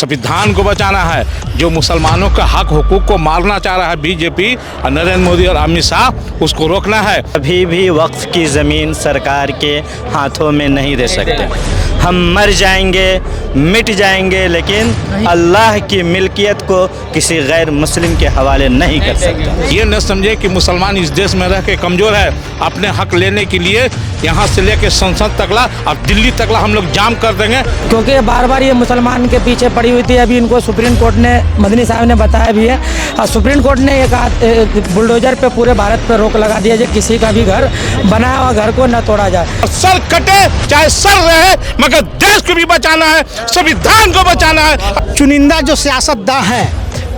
संविधान को बचाना है। जो मुसलमानों का हक हुकूक को मारना चाह रहा है बीजेपी और नरेंद्र मोदी और अमित शाह, उसको रोकना है। अभी भी वक्फ की ज़मीन सरकार के हाथों में नहीं दे सकते। हम मर जाएंगे, मिट जाएंगे, लेकिन अल्लाह की मिल्कियत को किसी गैर मुस्लिम के हवाले नहीं कर सकते। ये न समझे कि मुसलमान इस देश में रह के कमज़ोर है। अपने हक लेने के लिए यहाँ से लेके संसद तकला और दिल्ली तकला हम लोग जाम कर देंगे, क्योंकि बार बार ये मुसलमान के पीछे पड़ी हुई थी। अभी इनको सुप्रीम कोर्ट ने, मदनी साहब ने बताया भी है, और सुप्रीम कोर्ट ने एक बुलडोजर पे पूरे भारत पे रोक लगा दिया कि किसी का भी घर बनाया हुआ घर को न तोड़ा जाए। सर कटे चाहे सर रहे, मगर देश को भी बचाना है, संविधान को बचाना है। चुनिंदा जो सियासतदान हैं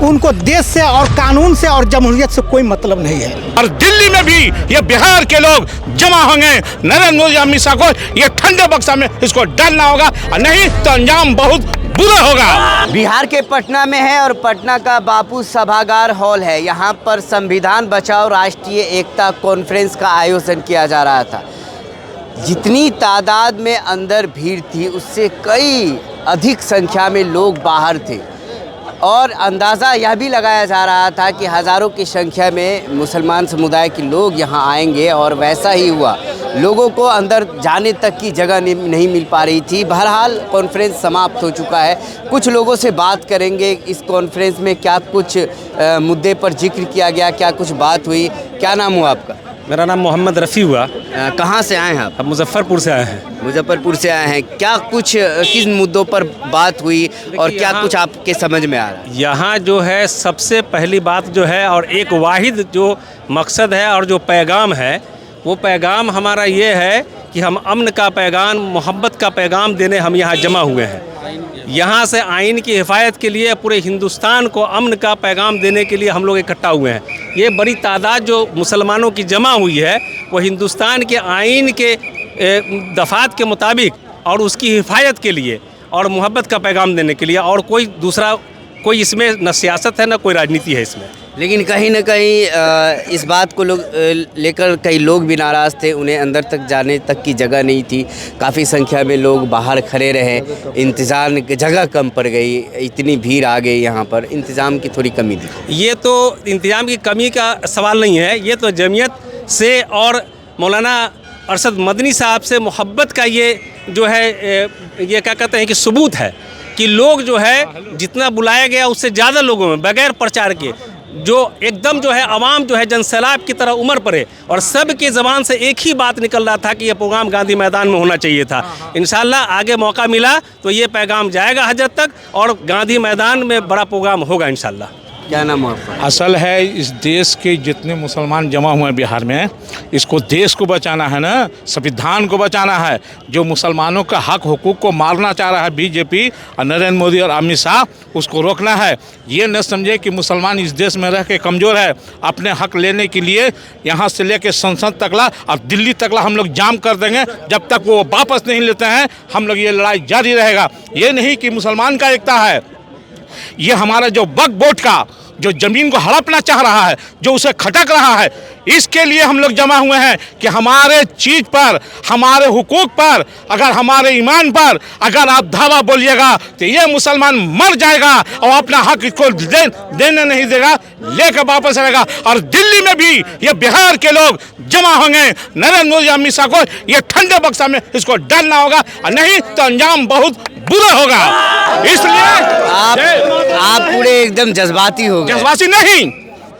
उनको देश से और कानून से और जमहूरियत से कोई मतलब नहीं है। और दिल्ली में भी ये बिहार के लोग जमा होंगे। नरेंद्र मोदी अमित शाह को ये ठंडे बक्सा में इसको डालना होगा, और नहीं तो अंजाम बहुत बुरा होगा। बिहार के पटना में है और पटना का बापू सभागार हॉल है। यहाँ पर संविधान बचाओ राष्ट्रीय एकता कॉन्फ्रेंस का आयोजन किया जा रहा था। जितनी तादाद में अंदर भीड़ थी उससे कई अधिक संख्या में लोग बाहर थे, और अंदाज़ा यह भी लगाया जा रहा था कि हज़ारों की संख्या में मुसलमान समुदाय के लोग यहाँ आएंगे, और वैसा ही हुआ। लोगों को अंदर जाने तक की जगह नहीं मिल पा रही थी। बहरहाल कॉन्फ्रेंस समाप्त हो चुका है। कुछ लोगों से बात करेंगे इस कॉन्फ्रेंस में क्या कुछ मुद्दे पर जिक्र किया गया, क्या कुछ बात हुई। क्या नाम हुआ आपका? मेरा नाम मोहम्मद रफ़ी हुआ। कहाँ से आए हैं आप? अब मुजफ्फरपुर से आए हैं। मुजफ्फरपुर से आए हैं। क्या कुछ किस मुद्दों पर बात हुई और क्या कुछ आपके समझ में आ रहा है? यहाँ जो है सबसे पहली बात जो है, और एक वाहिद जो मकसद है और जो पैगाम है, वो पैगाम हमारा ये है कि हम अमन का पैगाम, मोहब्बत का पैगाम देने हम यहाँ जमा हुए हैं। यहाँ से आइन की हिफायत के लिए पूरे हिंदुस्तान को अमन का पैगाम देने के लिए हम लोग इकट्ठा हुए हैं। ये बड़ी तादाद जो मुसलमानों की जमा हुई है, वो हिंदुस्तान के आइन के दफ़ात के मुताबिक और उसकी हिफायत के लिए और मोहब्बत का पैगाम देने के लिए, और कोई दूसरा कोई इसमें न सियासत है न कोई राजनीति है इसमें। लेकिन कहीं न कहीं इस बात को लेकर कई लोग भी नाराज़ थे। उन्हें अंदर तक जाने तक की जगह नहीं थी। काफ़ी संख्या में लोग बाहर खड़े रहे। इंतज़ाम की जगह कम पड़ गई, इतनी भीड़ आ गई। यहाँ पर इंतज़ाम की थोड़ी कमी थी। ये तो इंतज़ाम की कमी का सवाल नहीं है, ये तो जमीयत से और मौलाना अरशद मदनी साहब से मोहब्बत का ये जो है, ये क्या कहते हैं कि सबूत है कि लोग जो है जितना बुलाया गया उससे ज़्यादा लोगों में बगैर प्रचार के जो एकदम जो है आवाम जो है जनसैलाब की तरह उमड़ पड़े, और सब की ज़बान से एक ही बात निकल रहा था कि ये प्रोग्राम गांधी मैदान में होना चाहिए था। इंशाल्लाह आगे मौका मिला तो ये पैगाम जाएगा हजरत तक, और गांधी मैदान में बड़ा प्रोग्राम होगा इंशाल्लाह। क्या नाम है आपका? असल है इस देश के जितने मुसलमान जमा हुए हैं बिहार में, इसको देश को बचाना है ना, संविधान को बचाना है। जो मुसलमानों का हक हुकूक को मारना चाह रहा है बीजेपी और नरेंद्र मोदी और अमित शाह, उसको रोकना है। ये न समझे कि मुसलमान इस देश में रह के कमज़ोर है। अपने हक लेने के लिए यहाँ से लेके संसद तकला और दिल्ली तकला हम लोग जाम कर देंगे। जब तक वो वापस नहीं लेते हैं हम लोग ये लड़ाई जारी रहेगा। ये नहीं कि मुसलमान का एकता है, ये हमारा जो वक्फ बोर्ड का जो ज़मीन को हड़पना चाह रहा है, जो उसे खटक रहा है, इसके लिए हम लोग जमा हुए हैं कि हमारे चीज़ पर, हमारे हुकूक पर, अगर हमारे ईमान पर अगर आप धावा बोलिएगा तो ये मुसलमान मर जाएगा और अपना हक इसको देने नहीं देगा, लेकर वापस आएगा। और दिल्ली में भी ये बिहार के लोग जमा होंगे। नरेंद्र मोदी अमित शाह को ये ठंडे बक्सा में इसको डालना होगा, और नहीं तो अंजाम बहुत बुरा होगा। इसलिए आप पूरे एकदम जज्बाती हो गए। जज्बाती नहीं,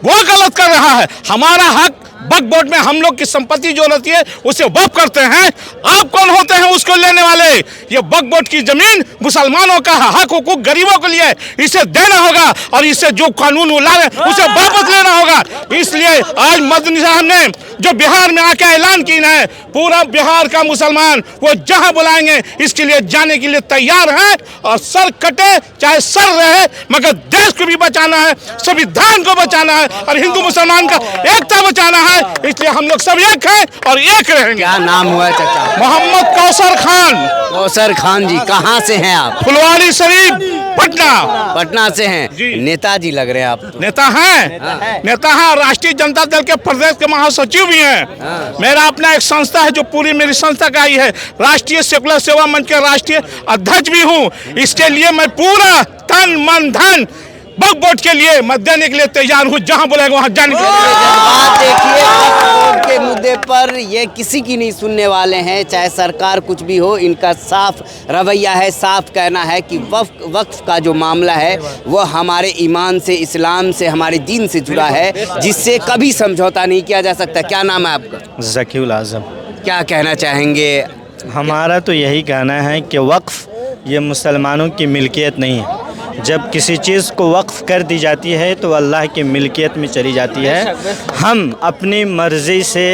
वो गलत कर रहा है। हमारा हक वक्फ बोर्ड में हम लोग की संपत्ति जो रहती है उसे वक्फ करते हैं। आप कौन होते हैं उसको लेने वाले? ये वक्फ बोर्ड की जमीन मुसलमानों का हक हुकूक गरीबों के लिए, इसे देना होगा, और इससे जो कानून वो ला रहे उसे वापस लेना होगा। इसलिए आज मदनी साहब ने जो बिहार में आके ऐलान किया है, पूरा बिहार का मुसलमान वो जहां बुलाएंगे इसके लिए जाने के लिए तैयार है। और सर कटे चाहे सर रहे, मगर देश को भी बचाना है, संविधान को बचाना है, और हिंदू मुसलमान का एकता बचाना है। इसलिए हम लोग सब एक हैं और एक रहेंगे। क्या नाम हुआ चाचा? मोहम्मद कौसर खान। कौसर खान जी, कहाँ से हैं आप? फुलवारी शरीफ, पटना। पटना से हैं। जी। नेताजी लग रहे हैं आप तो। नेता हैं, नेता हैं। राष्ट्रीय जनता दल के प्रदेश के महासचिव भी हैं। मेरा अपना एक संस्था है जो पूरी मेरी संस्था का ही है। राष्ट्रीय सेकुलर सेवा मंच के राष्ट्रीय अध्यक्ष भी हूँ। इसके लिए मैं पूरा तन मन धन वक्फ बोर्ड के लिए मैं देने के लिए तैयार हूँ। जहाँ बोलेंगे वहाँ जाने के लिए। बात देखिए, वक्फ बोर्ड के मुद्दे पर ये किसी की नहीं सुनने वाले हैं, चाहे सरकार कुछ भी हो। इनका साफ रवैया है, साफ कहना है कि वक्फ का जो मामला है वो हमारे ईमान से, इस्लाम से, हमारे दीन से जुड़ा है, जिससे कभी समझौता नहीं किया जा सकता। क्या नाम है आपका? ज़कीउल आज़म। क्या कहना चाहेंगे? हमारा तो यही कहना है कि वक्फ ये मुसलमानों की मिल्कियत नहीं है। जब किसी चीज़ को वक्फ कर दी जाती है तो अल्लाह की मिल्कियत में चली जाती है। हम अपनी मर्ज़ी से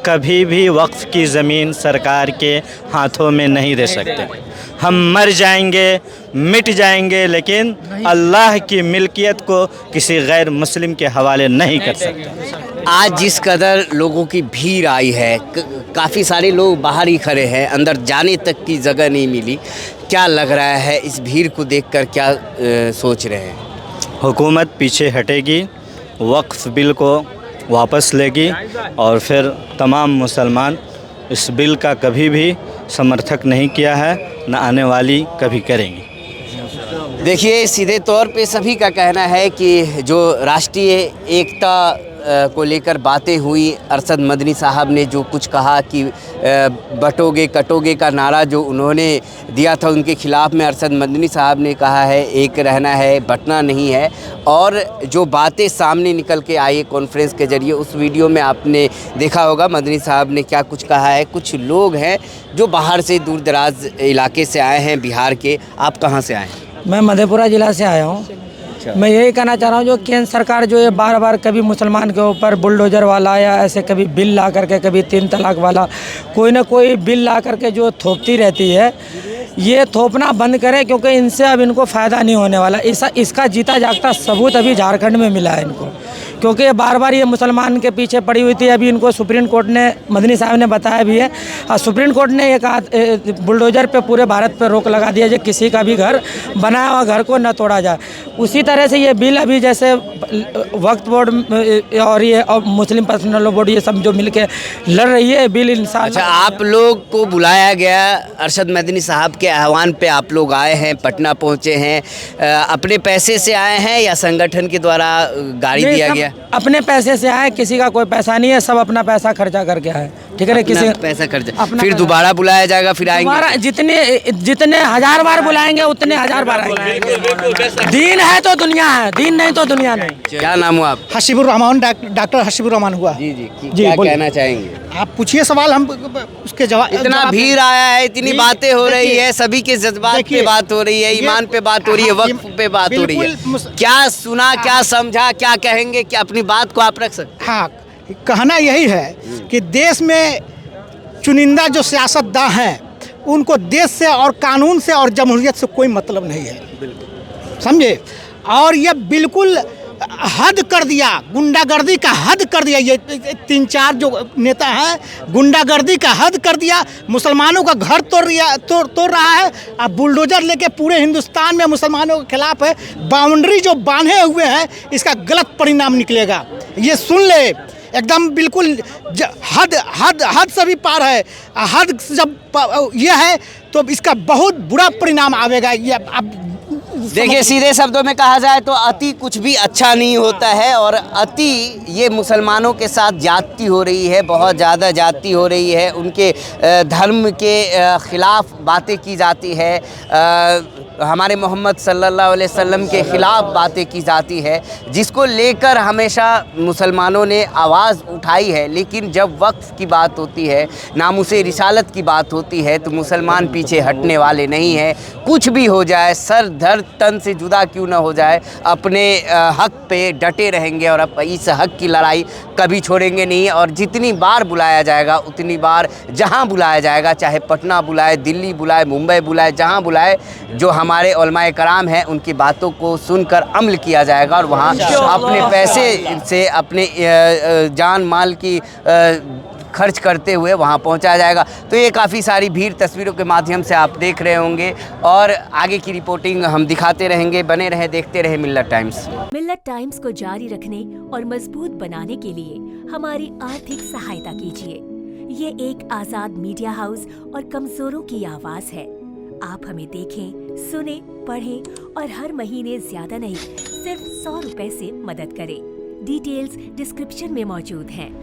कभी भी वक्फ की ज़मीन सरकार के हाथों में नहीं दे सकते। हम मर जाएंगे, मिट जाएंगे, लेकिन अल्लाह की मिल्कियत को किसी गैर मुस्लिम के हवाले नहीं कर सकते। आज जिस कदर लोगों की भीड़ आई है, काफ़ी सारे लोग बाहर ही खड़े हैं, अंदर जाने तक की जगह नहीं मिली। क्या लग रहा है इस भीड़ को देखकर, क्या सोच रहे हैं? हुकूमत पीछे हटेगी, वक्फ बिल को वापस लेगी और फिर तमाम मुसलमान इस बिल का कभी भी समर्थक नहीं किया है, न आने वाली कभी करेंगे। देखिए, सीधे तौर पे सभी का कहना है कि जो राष्ट्रीय एकता को लेकर बातें हुई, अरशद मदनी साहब ने जो कुछ कहा कि बटोगे कटोगे का नारा जो उन्होंने दिया था उनके खिलाफ में, अरशद मदनी साहब ने कहा है एक रहना है, बटना नहीं है। और जो बातें सामने निकल के आई कॉन्फ्रेंस के जरिए, उस वीडियो में आपने देखा होगा मदनी साहब ने क्या कुछ कहा है। कुछ लोग हैं जो बाहर से, दूर दराज इलाके से आए हैं, बिहार के। आप कहाँ से आए हैं? मैं मधेपुरा ज़िला से आया हूँ। मैं यही कहना चाह रहा हूँ, जो केंद्र सरकार जो ये बार बार कभी मुसलमान के ऊपर बुलडोज़र वाला या ऐसे कभी बिल ला करके, कभी 3 तलाक वाला कोई ना कोई बिल ला करके जो थोपती रहती है, ये थोपना बंद करें, क्योंकि इनसे अब इनको फ़ायदा नहीं होने वाला। इसका जीता जागता सबूत अभी झारखंड में मिला है इनको, क्योंकि बार बार ये मुसलमान के पीछे पड़ी हुई थी। अभी इनको सुप्रीम कोर्ट ने, मदनी साहब ने बताया भी है, और सुप्रीम कोर्ट ने ये कहा बुलडोज़र पे पूरे भारत पे रोक लगा दिया, जो किसी का भी घर बनाया हुआ घर को न तोड़ा जाए। उसी तरह से ये बिल अभी जैसे वक्फ बोर्ड और ये और मुस्लिम पर्सनल बोर्ड ये सब जो मिलके लड़ रही है बिल इंसान। अच्छा, आप लोग को बुलाया गया, अरशद मदनी साहब के आह्वान पे आप लोग आए हैं, पटना पहुंचे हैं। अपने पैसे से आए हैं या संगठन के द्वारा गाड़ी दिया गया? अपने पैसे से आए, किसी का कोई पैसा नहीं है, सब अपना पैसा खर्चा करके आए। ठीक है ना, किसी पैसा खर्चा, फिर दोबारा बुलाया जाएगा, फिर आएंगे। जितने 1000 बार बुलाएंगे उतने 1000 बार आएंगे। दीन है तो दुनिया है, दीन नहीं तो दुनिया नहीं। क्या नाम हुआ आप? हसीबुर रहमान, डॉक्टर हसीबुर रहमान हुआ। जी जी, क्या कहना चाहेंगे? आप पूछिए सवाल, हम उसके जवाब। इतना भीड़ आया है, इतनी बातें हो रही है, सभी के जज्बात पे बात हो रही है, ईमान पे बात हो रही है, वक्फ पे बात हो रही है। क्या सुना, क्या समझा, क्या कहेंगे कि अपनी बात को आप रख सकते? हाँ, कहना यही है कि देश में चुनिंदा जो सियासतदान हैं, उनको देश से और कानून से और जमहूरियत से कोई मतलब नहीं है, समझे। और ये बिल्कुल हद कर दिया, गुंडागर्दी का हद कर दिया। ये 3-4 जो नेता हैं, गुंडागर्दी का हद कर दिया। मुसलमानों का घर तोड़ रहा है। अब बुलडोजर लेके पूरे हिंदुस्तान में मुसलमानों के खिलाफ है। बाउंड्री जो बांधे हुए हैं, इसका गलत परिणाम निकलेगा। ये सुन ले, एकदम बिल्कुल हद से भी पार है। हद जब ये है तो इसका बहुत बुरा परिणाम आवेगा। ये अब देखिए, सीधे शब्दों में कहा जाए तो अति कुछ भी अच्छा नहीं होता है, और अति ये मुसलमानों के साथ जाति हो रही है, बहुत ज़्यादा जाति हो रही है। उनके धर्म के ख़िलाफ़ बातें की जाती है, हमारे मोहम्मद सल्लल्लाहु अलैहि वसल्लम के ख़िलाफ़ बातें की जाती है, जिसको लेकर हमेशा मुसलमानों ने आवाज़ उठाई है। लेकिन जब वक्फ की बात होती है, नामुसे रिसालत की बात होती है, तो मुसलमान पीछे हटने वाले नहीं हैं। कुछ भी हो जाए, सर धड़ तन से जुदा क्यों ना हो जाए, अपने हक पे डटे रहेंगे और इस हक की लड़ाई कभी छोड़ेंगे नहीं। और जितनी बार बुलाया जाएगा उतनी बार, जहां बुलाया जाएगा, चाहे पटना बुलाए, दिल्ली बुलाए, मुंबई बुलाए, जहां बुलाए, जो हमारे उलमाए कराम हैं उनकी बातों को सुनकर अमल किया जाएगा। और वहां अपने पैसे से, अपने जान माल की खर्च करते हुए वहाँ पहुँचाया जाएगा। तो ये काफ़ी सारी भीड़ तस्वीरों के माध्यम से आप देख रहे होंगे और आगे की रिपोर्टिंग हम दिखाते रहेंगे। बने रहें, देखते रहें मिल्लत टाइम्स। मिल्लत टाइम्स को जारी रखने और मजबूत बनाने के लिए हमारी आर्थिक सहायता कीजिए। ये एक आजाद मीडिया हाउस और कमजोरों की आवाज है। आप हमें देखें, सुने, पढ़ें और हर महीने ज्यादा नहीं, सिर्फ 100 रुपए से मदद करें। डिटेल्स डिस्क्रिप्शन में मौजूद हैं।